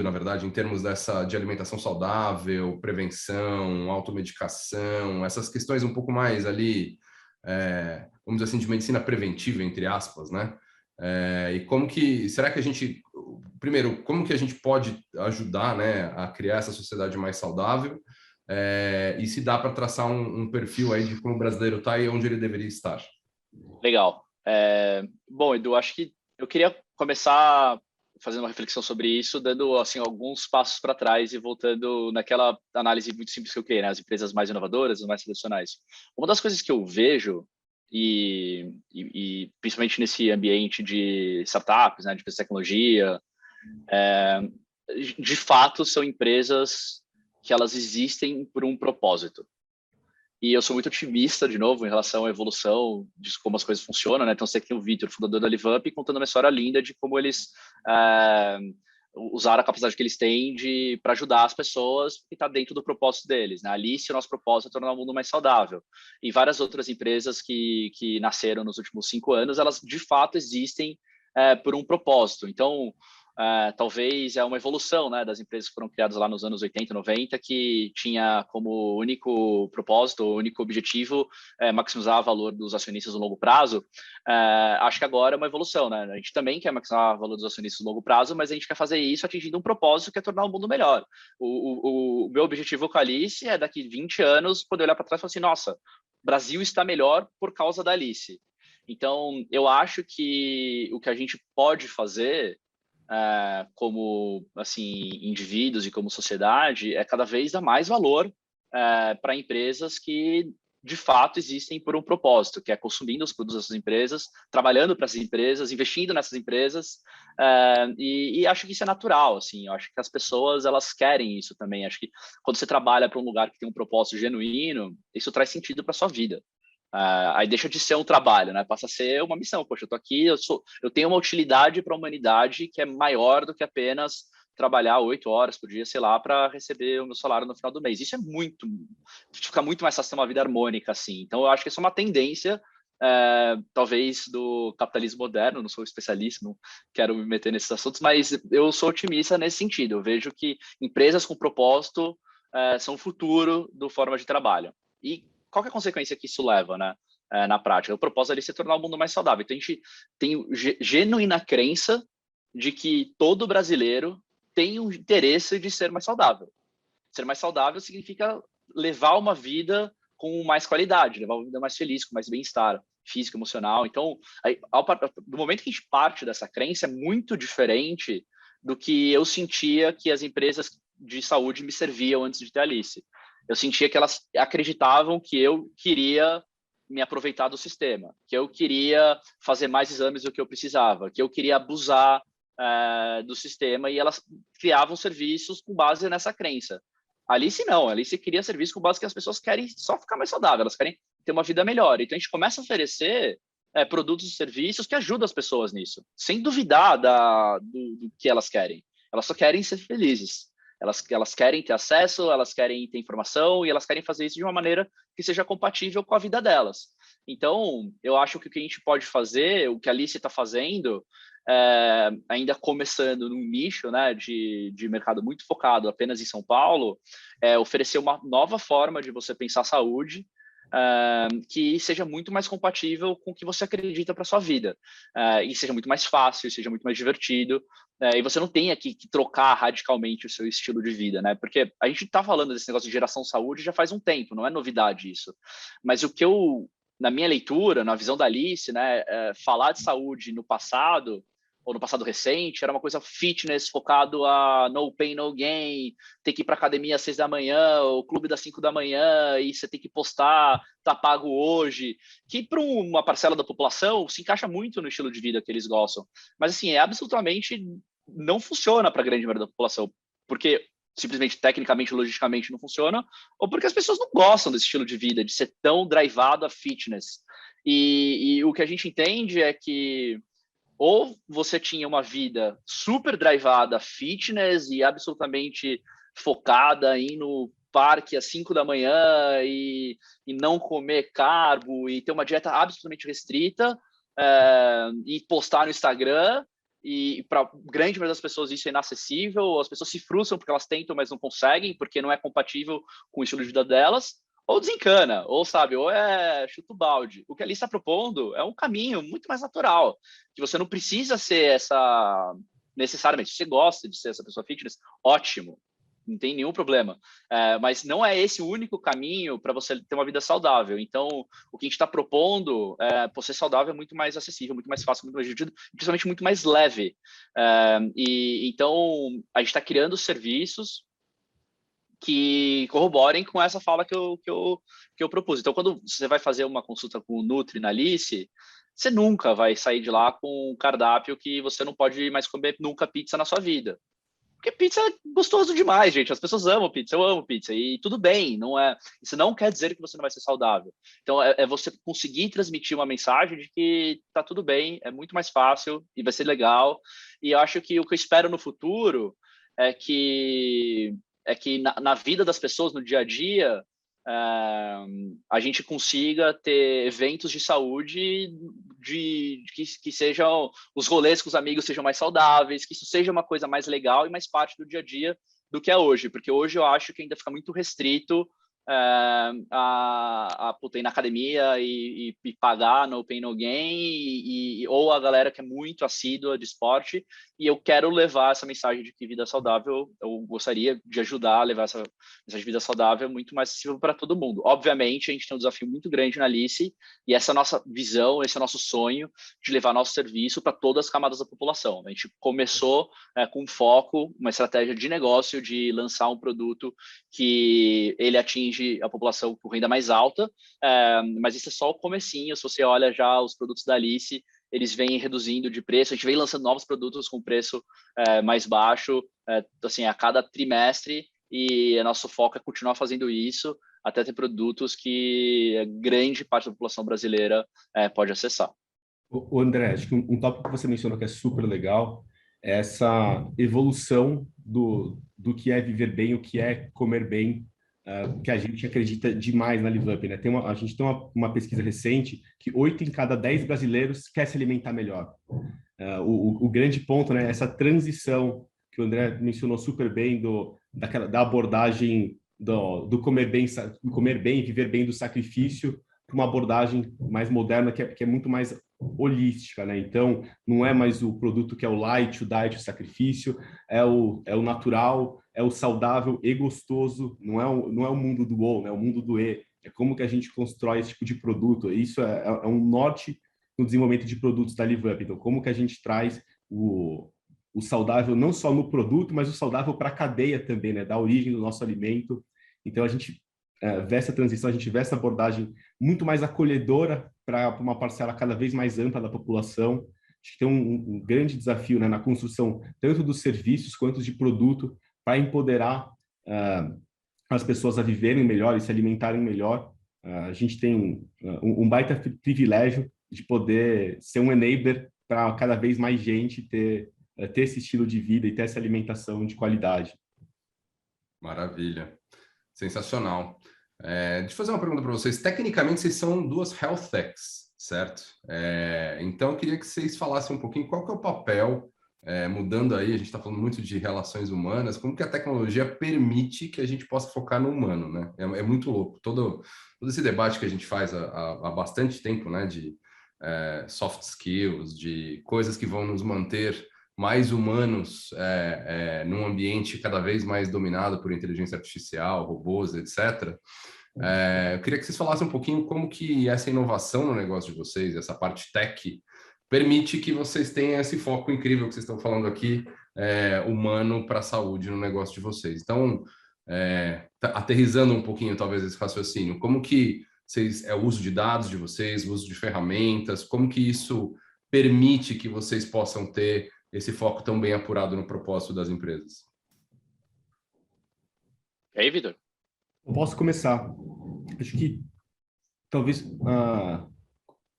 na verdade, em termos de alimentação saudável, prevenção, automedicação, essas questões um pouco mais ali, vamos dizer assim, de medicina preventiva, entre aspas, né? Será que a gente, primeiro, como que a gente pode ajudar, né, a criar essa sociedade mais saudável, e se dá para traçar um perfil aí de como o brasileiro está e onde ele deveria estar? Legal. Bom, Edu, acho que eu queria começar fazendo uma reflexão sobre isso, dando assim alguns passos para trás e voltando naquela análise muito simples que eu criei, né? As empresas mais inovadoras, as mais tradicionais. Uma das coisas que eu vejo e principalmente nesse ambiente de startups, né, de tecnologia, de fato são empresas que elas existem por um propósito. E eu sou muito otimista, de novo, em relação à evolução de como as coisas funcionam, né? Então, você tem o Vitor, fundador da LiveUp, contando uma história linda de como eles usaram a capacidade que eles têm para ajudar as pessoas e está dentro do propósito deles, né? A Alice, o nosso propósito é tornar o mundo mais saudável. E várias outras empresas que nasceram nos últimos 5 anos, elas, de fato, existem por um propósito. Então, talvez é uma evolução, né, das empresas que foram criadas lá nos anos 80, 90, que tinha como único propósito, único objetivo maximizar o valor dos acionistas no longo prazo. Acho que agora é uma evolução, né? A gente também quer maximizar o valor dos acionistas no longo prazo, mas a gente quer fazer isso atingindo um propósito que é tornar o mundo melhor. O meu objetivo com a Alice é daqui 20 anos poder olhar para trás e falar assim, nossa, o Brasil está melhor por causa da Alice. Então, eu acho que o que a gente pode fazer como assim indivíduos e como sociedade é cada vez dar mais valor para empresas que de fato existem por um propósito, que é consumindo os produtos dessas empresas, trabalhando para essas empresas, investindo nessas empresas, e acho que isso é natural, assim, eu acho que as pessoas elas querem isso também, acho que quando você trabalha para um lugar que tem um propósito genuíno, isso traz sentido para sua vida. Aí deixa de ser um trabalho, né? Passa a ser uma missão. Poxa, eu tô aqui, eu tenho uma utilidade para a humanidade que é maior do que apenas trabalhar 8 horas por dia, sei lá, para receber o meu salário no final do mês. Isso fica muito mais fácil ter uma vida harmônica, assim. Então, eu acho que isso é uma tendência, talvez, do capitalismo moderno. Não sou especialista, não quero me meter nesses assuntos, mas eu sou otimista nesse sentido. Eu vejo que empresas com propósito são o futuro do forma de trabalho. E qual que é a consequência que isso leva, né, na prática? O propósito ali é se tornar o mundo mais saudável. Então, a gente tem genuína crença de que todo brasileiro tem um interesse de ser mais saudável. Ser mais saudável significa levar uma vida com mais qualidade, levar uma vida mais feliz, com mais bem-estar físico, emocional. Então, do momento que a gente parte dessa crença, é muito diferente do que eu sentia que as empresas de saúde me serviam antes de ter a Alice. Eu sentia que elas acreditavam que eu queria me aproveitar do sistema, que eu queria fazer mais exames do que eu precisava, que eu queria abusar do sistema, e elas criavam serviços com base nessa crença. A Alice não, a Alice queria serviço com base que as pessoas querem só ficar mais saudável, elas querem ter uma vida melhor. Então a gente começa a oferecer produtos e serviços que ajudam as pessoas nisso, sem duvidar do que elas querem. Elas só querem ser felizes. Elas querem ter acesso, elas querem ter informação e elas querem fazer isso de uma maneira que seja compatível com a vida delas. Então, eu acho que o que a gente pode fazer, o que a Alice está fazendo, ainda começando num nicho, né, de mercado muito focado apenas em São Paulo, oferecer uma nova forma de você pensar saúde, que seja muito mais compatível com o que você acredita para sua vida, e seja muito mais fácil, seja muito mais divertido, e você não tenha que trocar radicalmente o seu estilo de vida, né? Porque a gente está falando desse negócio de geração saúde já faz um tempo, não é novidade isso. Mas o que na minha leitura, na visão da Alice, né, falar de saúde no passado, ou no passado recente, era uma coisa fitness, focado a no pain, no gain, ter que ir para academia às 6 da manhã, o clube das 5 da manhã, e você tem que postar, tá pago hoje, que para uma parcela da população se encaixa muito no estilo de vida que eles gostam. Mas, assim, absolutamente não funciona para a grande maioria da população, porque simplesmente tecnicamente, logisticamente não funciona, ou porque as pessoas não gostam desse estilo de vida, de ser tão drivado a fitness. E o que a gente entende é que ou você tinha uma vida super drivada fitness e absolutamente focada em ir no parque às 5 da manhã e não comer carbo e ter uma dieta absolutamente restrita, e postar no Instagram, e para grande maioria das pessoas isso é inacessível, as pessoas se frustram porque elas tentam, mas não conseguem, porque não é compatível com o estilo de vida delas, ou desencana, ou sabe, ou chuta o balde. O que ali está propondo é um caminho muito mais natural, que você não precisa ser necessariamente, se você gosta de ser essa pessoa fitness, ótimo, não tem nenhum problema, mas não é esse o único caminho para você ter uma vida saudável. Então, o que a gente está propondo por ser saudável é muito mais acessível, muito mais fácil, muito mais divertido, principalmente muito mais leve. Então, a gente está criando serviços que corroborem com essa fala que eu propus. Então, quando você vai fazer uma consulta com o Nutri na Alice, você nunca vai sair de lá com um cardápio que você não pode mais comer nunca pizza na sua vida. Porque pizza é gostoso demais, gente. As pessoas amam pizza, eu amo pizza. E tudo bem, isso não quer dizer que você não vai ser saudável. Então, é você conseguir transmitir uma mensagem de que tá tudo bem, é muito mais fácil e vai ser legal. E eu acho que o que eu espero no futuro é que na vida das pessoas, no dia a dia, a gente consiga ter eventos de saúde que sejam, os rolês com os amigos sejam mais saudáveis, que isso seja uma coisa mais legal e mais parte do dia a dia do que é hoje, porque hoje eu acho que ainda fica muito restrito a ir na academia e pagar no pain no gain, ou a galera que é muito assídua de esporte, e eu quero levar essa mensagem de que vida saudável, eu gostaria de ajudar a levar essa mensagem de vida saudável muito mais acessível para todo mundo. Obviamente, a gente tem um desafio muito grande na Alice, e essa é a nossa visão, esse é o nosso sonho de levar nosso serviço para todas as camadas da população. A gente começou com foco, uma estratégia de negócio de lançar um produto que ele atinge a população com renda mais alta, mas isso é só o comecinho. Se você olha já os produtos da Alice, eles vêm reduzindo de preço, a gente vem lançando novos produtos com preço mais baixo, assim, a cada trimestre, e nosso foco é continuar fazendo isso até ter produtos que a grande parte da população brasileira pode acessar. O André, acho que um tópico que você mencionou que é super legal é essa evolução do que é viver bem, o que é comer bem, que a gente acredita demais na LiveUp, né? A gente tem uma pesquisa recente que 8 em cada 10 brasileiros quer se alimentar melhor. O grande ponto, né? Essa transição que o André mencionou super bem da abordagem do comer bem, viver bem do sacrifício, para uma abordagem mais moderna que é muito mais holística, né? Então, não é mais o produto que é o light, o diet, o sacrifício, é o natural, é o saudável e gostoso, não é o mundo do O, né? É o mundo do E. É como que a gente constrói esse tipo de produto. Isso é um norte no desenvolvimento de produtos da LiveUp. Então, como que a gente traz o saudável não só no produto, mas o saudável para a cadeia também, né? Da origem do nosso alimento. Então, a gente vê essa transição, a gente vê essa abordagem muito mais acolhedora para uma parcela cada vez mais ampla da população. Acho que tem um grande desafio, né, na construção tanto dos serviços quanto de produto para empoderar as pessoas a viverem melhor e se alimentarem melhor. A gente tem um baita privilégio de poder ser um enabler para cada vez mais gente ter esse estilo de vida e ter essa alimentação de qualidade. Maravilha. Sensacional. Deixa eu fazer uma pergunta para vocês. Tecnicamente, vocês são duas health techs, certo? Então, eu queria que vocês falassem um pouquinho qual que é o papel mudando aí, a gente está falando muito de relações humanas, como que a tecnologia permite que a gente possa focar no humano, né? É muito louco. Todo esse debate que a gente faz há bastante tempo, né? De soft skills, de coisas que vão nos manter mais humanos num ambiente cada vez mais dominado por inteligência artificial, robôs, etc. Eu queria que vocês falassem um pouquinho como que essa inovação no negócio de vocês, essa parte tech, permite que vocês tenham esse foco incrível que vocês estão falando aqui, humano para a saúde no negócio de vocês. Então, aterrissando um pouquinho, talvez, esse raciocínio, como que vocês, o uso de dados de vocês, o uso de ferramentas, como que isso permite que vocês possam ter esse foco tão bem apurado no propósito das empresas? E aí, Vitor? Eu posso começar. Acho que talvez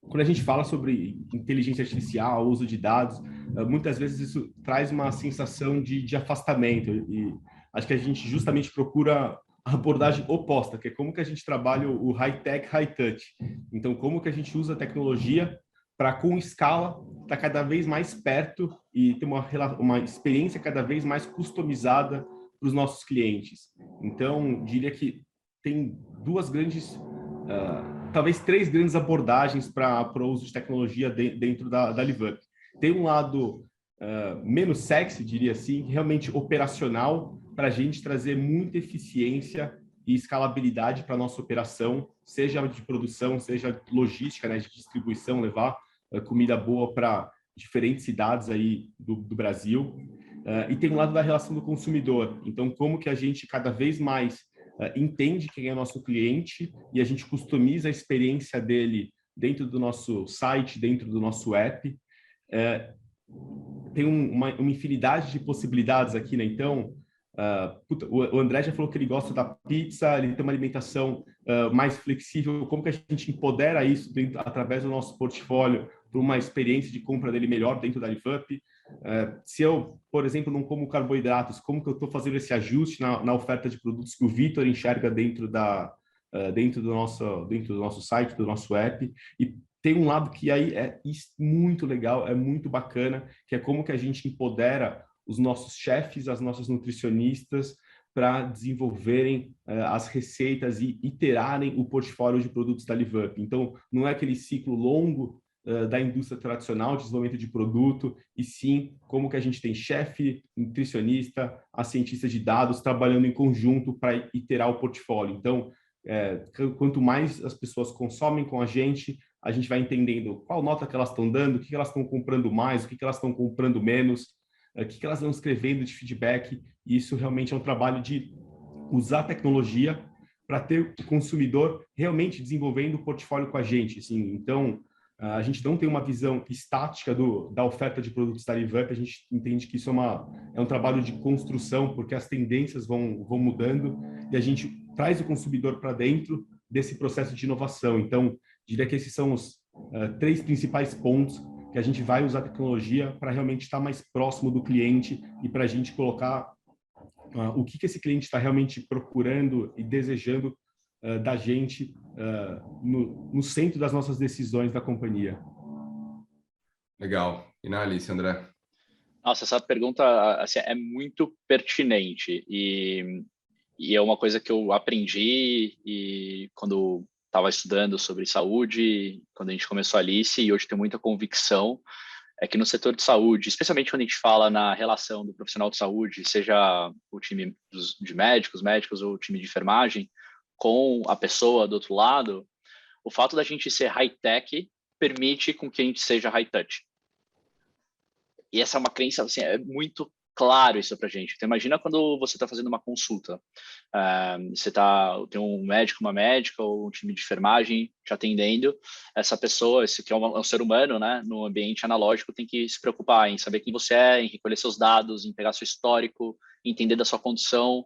quando a gente fala sobre inteligência artificial, uso de dados, muitas vezes isso traz uma sensação de afastamento, e acho que a gente justamente procura a abordagem oposta, que é como que a gente trabalha o high-tech, high-touch. Então, como que a gente usa a tecnologia para, com escala, estar cada vez mais perto e ter uma experiência cada vez mais customizada para os nossos clientes. Então, diria que tem talvez três grandes abordagens para o uso de tecnologia dentro da Livup. Tem um lado menos sexy, diria assim, realmente operacional, para a gente trazer muita eficiência e escalabilidade para a nossa operação, seja de produção, seja logística, né, de distribuição, levar comida boa para diferentes cidades aí do Brasil. E tem um lado da relação do consumidor. Então, como que a gente cada vez mais entende quem é nosso cliente e a gente customiza a experiência dele dentro do nosso site, dentro do nosso app. Tem uma infinidade de possibilidades aqui, né? Então, o André já falou que ele gosta da pizza, ele tem uma alimentação mais flexível. Como que a gente empodera isso através do nosso portfólio para uma experiência de compra dele melhor dentro da Livup? Se eu, por exemplo, não como carboidratos, como que eu estou fazendo esse ajuste na oferta de produtos que o Vitor enxerga dentro do nosso site, do nosso app? E tem um lado que aí é muito legal, é muito bacana, que é como que a gente empodera os nossos chefes, as nossas nutricionistas, para desenvolverem as receitas e iterarem o portfólio de produtos da Livup. Então, não é aquele ciclo longo da indústria tradicional de desenvolvimento de produto, e sim como que a gente tem chefe, nutricionista, a cientista de dados trabalhando em conjunto para iterar o portfólio. Então, quanto mais as pessoas consomem com a gente vai entendendo qual nota que elas estão dando, o que elas estão comprando mais, o que elas estão comprando menos, o que elas estão escrevendo de feedback. E isso realmente é um trabalho de usar a tecnologia para ter o consumidor realmente desenvolvendo o portfólio com a gente. Assim. Então, a gente não tem uma visão estática da oferta de produtos da Livup, a gente entende que isso é um trabalho de construção, porque as tendências vão mudando, e a gente traz o consumidor para dentro desse processo de inovação. Então, diria que esses são os três principais pontos que a gente vai usar a tecnologia para realmente estar mais próximo do cliente e para a gente colocar o que esse cliente está realmente procurando e desejando da gente no centro das nossas decisões da companhia. Legal. E na Alice, André? Nossa, essa pergunta assim, é muito pertinente e é uma coisa que eu aprendi e quando estava estudando sobre saúde, quando a gente começou a Alice, e hoje tenho muita convicção, é que no setor de saúde, especialmente quando a gente fala na relação do profissional de saúde, seja o time de médicos ou o time de enfermagem, com a pessoa do outro lado, o fato da gente ser high-tech permite com que a gente seja high-touch. E essa é uma crença, assim, é muito claro isso para a gente. Então, imagina quando você está fazendo uma consulta. Tem um médico, uma médica ou um time de enfermagem te atendendo. Essa pessoa, esse que é um ser humano, né, no ambiente analógico, tem que se preocupar em saber quem você é, em recolher seus dados, em pegar seu histórico, entender da sua condição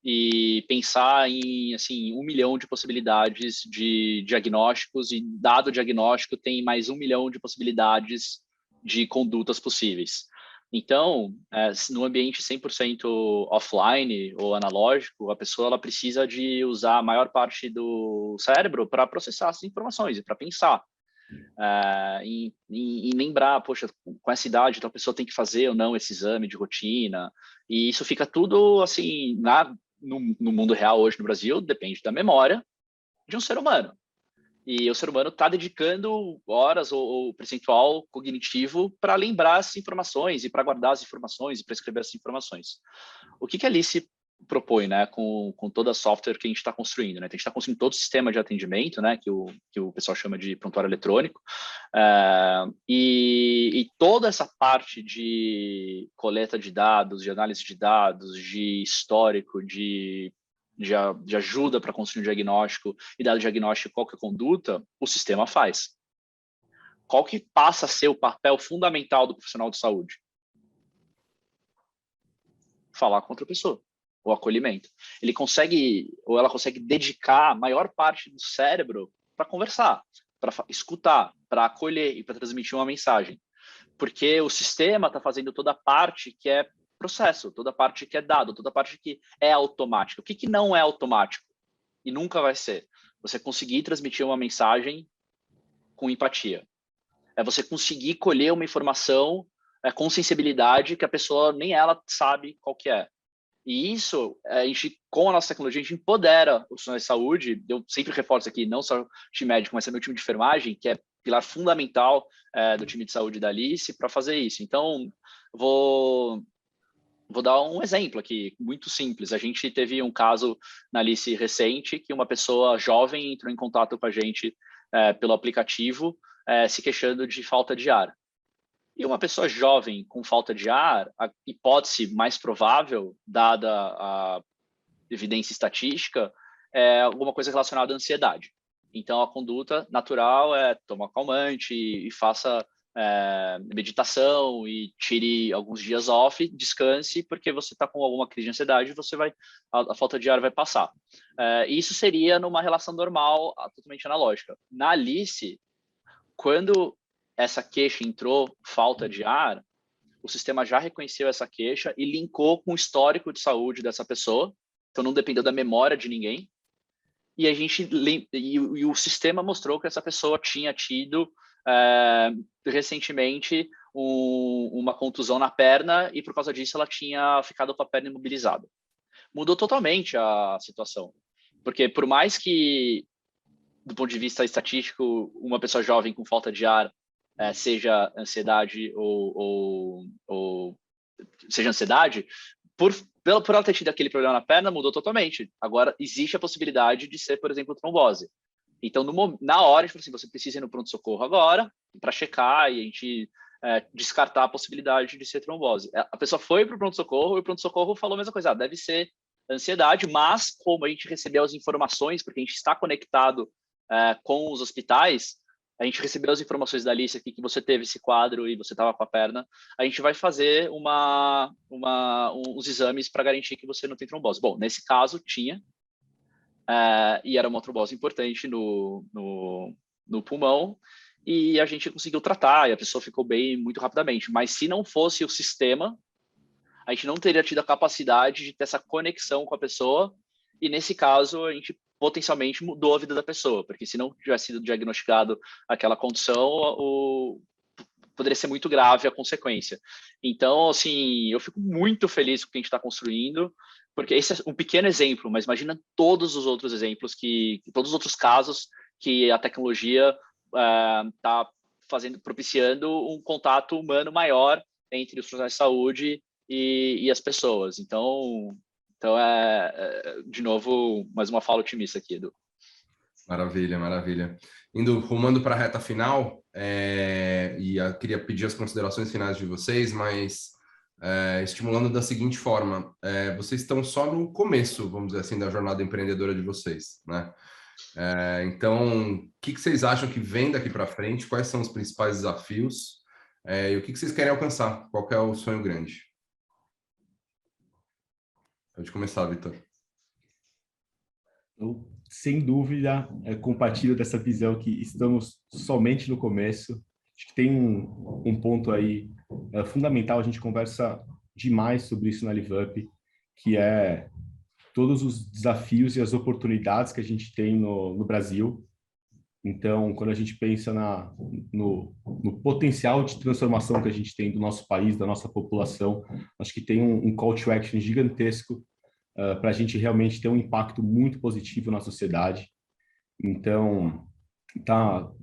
e pensar em assim 1 milhão de possibilidades de diagnósticos, e dado o diagnóstico tem mais 1 milhão de possibilidades de condutas possíveis. Então, no ambiente 100% offline ou analógico, a pessoa ela precisa de usar a maior parte do cérebro para processar essas informações e para pensar. em lembrar, poxa, com essa idade, então a pessoa tem que fazer ou não esse exame de rotina, e isso fica tudo, assim, no mundo real hoje no Brasil, depende da memória de um ser humano. E o ser humano está dedicando horas ou percentual cognitivo para lembrar essas informações e para guardar as informações e para escrever essas informações. O que a Alice propõe, né, com toda a software que a gente está construindo, né? A gente está construindo todo o sistema de atendimento, né, que o pessoal chama de prontuário eletrônico, e toda essa parte de coleta de dados, de análise de dados, de histórico, de ajuda para construir um diagnóstico e dar o diagnóstico qual que é a conduta, o sistema faz. Qual que passa a ser o papel fundamental do profissional de saúde? Falar com outra pessoa, o acolhimento. Ele consegue, ou ela consegue dedicar a maior parte do cérebro para conversar, para escutar, para acolher e para transmitir uma mensagem. Porque o sistema está fazendo toda a parte que é processo, toda a parte que é dado, toda a parte que é automática. O que não é automático? E nunca vai ser. Você conseguir transmitir uma mensagem com empatia. É você conseguir colher uma informação com sensibilidade que a pessoa nem ela sabe qual que é. E isso, a gente, com a nossa tecnologia, a gente empodera os profissionais de saúde. Eu sempre reforço aqui, não só o time médico, mas também o time de enfermagem, que é pilar fundamental do time de saúde da Alice para fazer isso. Então, vou dar um exemplo aqui, muito simples. A gente teve um caso na Alice recente que uma pessoa jovem entrou em contato com a gente pelo aplicativo, se queixando de falta de ar. E uma pessoa jovem com falta de ar, a hipótese mais provável, dada a evidência estatística, é alguma coisa relacionada à ansiedade. Então, a conduta natural é tomar calmante e faça meditação e tire alguns dias off, descanse, porque você está com alguma crise de ansiedade, a falta de ar vai passar. Isso seria numa relação normal, totalmente analógica. Na Alice, quando essa queixa entrou, falta de ar, o sistema já reconheceu essa queixa e linkou com o histórico de saúde dessa pessoa, então não dependeu da memória de ninguém, e o sistema mostrou que essa pessoa tinha tido recentemente uma contusão na perna e por causa disso ela tinha ficado com a perna imobilizada. Mudou totalmente a situação, porque por mais que, do ponto de vista estatístico, uma pessoa jovem com falta de ar seja ansiedade ou seja ansiedade, por ela ter tido aquele problema na perna, mudou totalmente. Agora, existe a possibilidade de ser, por exemplo, trombose. Então, na hora, a gente falou assim, você precisa ir no pronto-socorro agora para checar e a gente descartar a possibilidade de ser trombose. A pessoa foi para o pronto-socorro e o pronto-socorro falou a mesma coisa, deve ser ansiedade, mas como a gente recebeu as informações, porque a gente está conectado com os hospitais, a gente recebeu as informações da Alice aqui que você teve esse quadro e você estava com a perna, a gente vai fazer uns exames para garantir que você não tem trombose. Bom, nesse caso tinha, e era uma trombose importante no pulmão, e a gente conseguiu tratar, e a pessoa ficou bem muito rapidamente. Mas se não fosse o sistema, a gente não teria tido a capacidade de ter essa conexão com a pessoa, e nesse caso a gente potencialmente mudou a vida da pessoa, porque se não tivesse sido diagnosticado aquela condição, poderia ser muito grave a consequência. Então, assim, eu fico muito feliz com o que a gente está construindo, porque esse é um pequeno exemplo, mas imagina todos os outros exemplos, todos os outros casos que a tecnologia está propiciando um contato humano maior entre os profissionais de saúde e as pessoas. Então, de novo, mais uma fala otimista aqui, Edu. Maravilha, maravilha. Rumando para a reta final, e eu queria pedir as considerações finais de vocês, mas estimulando da seguinte forma, vocês estão só no começo, vamos dizer assim, da jornada empreendedora de vocês, né? Então, o que vocês acham que vem daqui para frente? Quais são os principais desafios? E o que vocês querem alcançar? Qual que é o sonho grande? Pode começar, Vitor. Eu, sem dúvida, compartilho dessa visão que estamos somente no começo. Acho que tem um ponto aí fundamental, a gente conversa demais sobre isso na LiveUp, que é todos os desafios e as oportunidades que a gente tem no Brasil. Então, quando a gente pensa no potencial de transformação que a gente tem do nosso país, da nossa população, acho que tem um call to action gigantesco para a gente realmente ter um impacto muito positivo na sociedade. Então,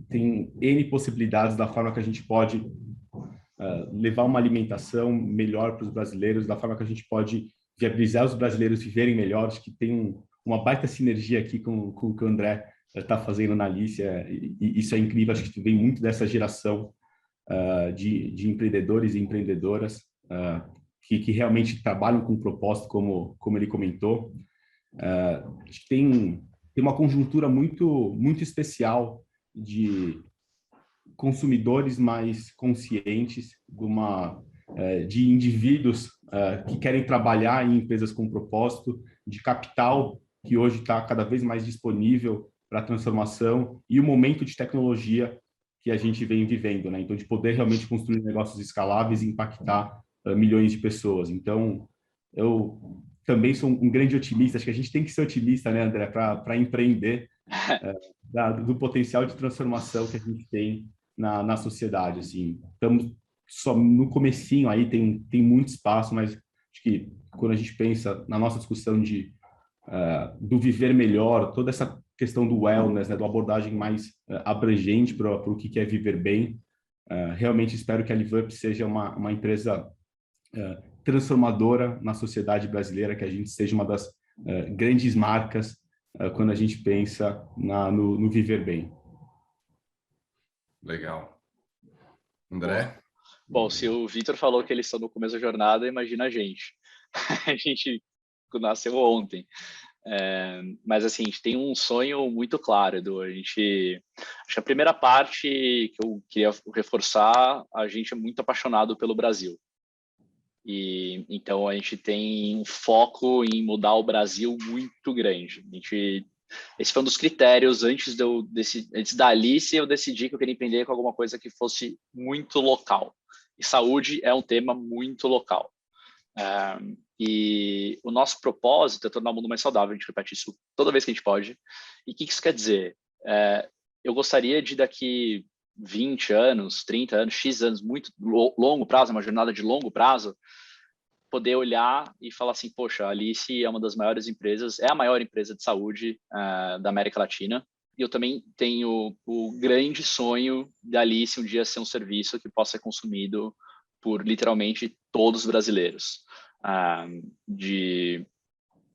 tem N possibilidades da forma que a gente pode levar uma alimentação melhor para os brasileiros, da forma que a gente pode viabilizar os brasileiros viverem melhor. Acho que tem uma baita sinergia aqui com o que o André está fazendo na Alicia, e isso é incrível. Acho que vem muito dessa geração de empreendedores e empreendedoras que realmente trabalham com propósito, como ele comentou. Acho que tem uma conjuntura muito especial de consumidores mais conscientes, de indivíduos que querem trabalhar em empresas com propósito, de capital que hoje está cada vez mais disponível para a transformação, e o momento de tecnologia que a gente vem vivendo, né? Então, de poder realmente construir negócios escaláveis e impactar milhões de pessoas. Então, eu também sou um grande otimista. Acho que a gente tem que ser otimista, né, André, para empreender do potencial de transformação que a gente tem na sociedade. Assim, estamos só no comecinho aí, tem muito espaço, mas acho que quando a gente pensa na nossa discussão do viver melhor, toda essa questão do wellness, né, da abordagem mais abrangente para o que é viver bem, realmente espero que a LiveUp seja uma empresa transformadora na sociedade brasileira, que a gente seja uma das grandes marcas quando a gente pensa no viver bem. Legal. André? Bom, se o Vitor falou que eles estão no começo da jornada, imagina a gente. A gente nasceu ontem. Mas assim, a gente tem um sonho muito claro, Edu. Acho que a primeira parte que eu queria reforçar, a gente é muito apaixonado pelo Brasil. E então a gente tem um foco em mudar o Brasil muito grande. Esse foi um dos critérios antes da Alice, eu decidi que eu queria empreender com alguma coisa que fosse muito local. E saúde é um tema muito local. E o nosso propósito é tornar o mundo mais saudável. A gente repete isso toda vez que a gente pode. E o que isso quer dizer? Eu gostaria de, daqui 20 anos, 30 anos, X anos, muito longo prazo, uma jornada de longo prazo, poder olhar e falar assim, poxa, a Alice é uma das maiores empresas, é a maior empresa de saúde da América Latina. E eu também tenho o grande sonho da Alice um dia ser um serviço que possa ser consumido por literalmente todos os brasileiros, de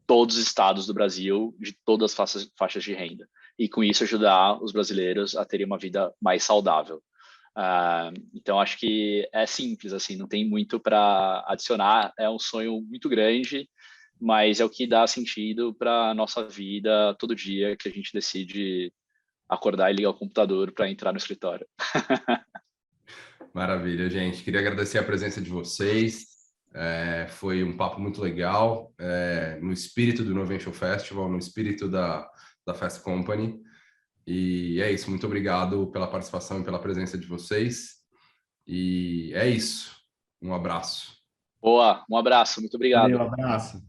todos os estados do Brasil, de todas as faixas de renda. E com isso ajudar os brasileiros a terem uma vida mais saudável. Então, acho que é simples, assim, não tem muito para adicionar. É um sonho muito grande, mas é o que dá sentido para a nossa vida todo dia que a gente decide acordar e ligar o computador para entrar no escritório. Maravilha, gente. Queria agradecer a presença de vocês. Foi um papo muito legal, no espírito do Innovation Festival, no espírito da Fast Company. E é isso. Muito obrigado pela participação e pela presença de vocês. E é isso. Um abraço. Boa, um abraço. Muito obrigado. Um abraço.